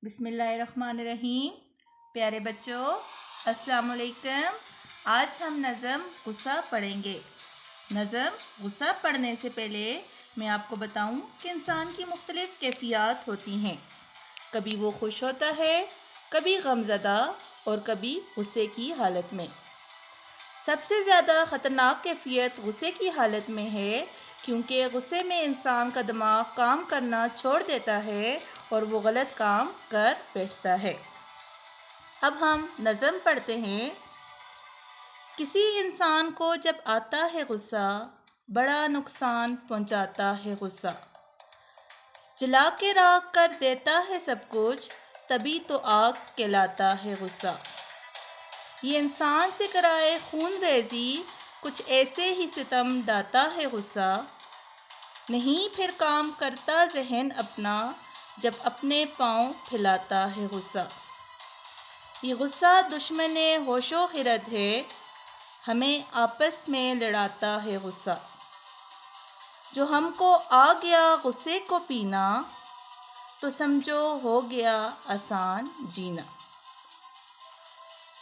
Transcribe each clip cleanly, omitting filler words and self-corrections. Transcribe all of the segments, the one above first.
بسم اللہ الرحمن الرحیم۔ پیارے بچوں، السلام علیکم۔ آج ہم نظم غصہ پڑھیں گے۔ نظم غصہ پڑھنے سے پہلے میں آپ کو بتاؤں کہ انسان کی مختلف کیفیات ہوتی ہیں۔ کبھی وہ خوش ہوتا ہے، کبھی غمزدہ اور کبھی غصے کی حالت میں۔ سب سے زیادہ خطرناک کیفیت غصے کی حالت میں ہے، کیونکہ غصے میں انسان کا دماغ کام کرنا چھوڑ دیتا ہے اور وہ غلط کام کر بیٹھتا ہے۔ اب ہم نظم پڑھتے ہیں۔ کسی انسان کو جب آتا ہے غصہ، بڑا نقصان پہنچاتا ہے غصہ۔ جلا کے راکھ کر دیتا ہے سب کچھ، تبھی تو آگ کہلاتا ہے غصہ۔ یہ انسان سے کرائے خون ریزی، کچھ ایسے ہی ستم ڈھاتا ہے غصہ۔ نہیں پھر کام کرتا ذہن اپنا، جب اپنے پاؤں پھیلاتا ہے غصہ۔ یہ غصہ دشمن ہوش و خرد ہے، ہمیں آپس میں لڑاتا ہے غصہ۔ جو ہم کو آ گیا غصے کو پینا، تو سمجھو ہو گیا آسان جینا۔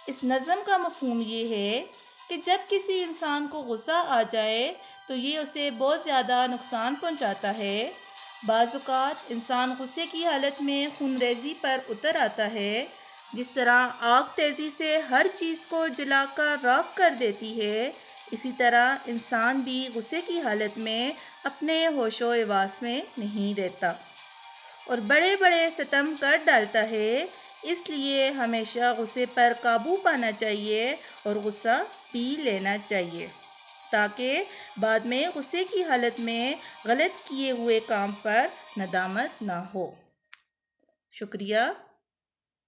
اس نظم کا مفہوم یہ ہے کہ جب کسی انسان کو غصہ آ جائے تو یہ اسے بہت زیادہ نقصان پہنچاتا ہے۔ بعض اوقات انسان غصے کی حالت میں خون ریزی پر اتر آتا ہے۔ جس طرح آگ تیزی سے ہر چیز کو جلا کر راکھ کر دیتی ہے، اسی طرح انسان بھی غصے کی حالت میں اپنے ہوش و حواس میں نہیں رہتا اور بڑے بڑے ستم کر ڈالتا ہے۔ اس لیے ہمیشہ غصے پر قابو پانا چاہیے اور غصہ پی لینا چاہیے، تاکہ بعد میں غصے کی حالت میں غلط کیے ہوئے کام پر ندامت نہ ہو۔ شکریہ۔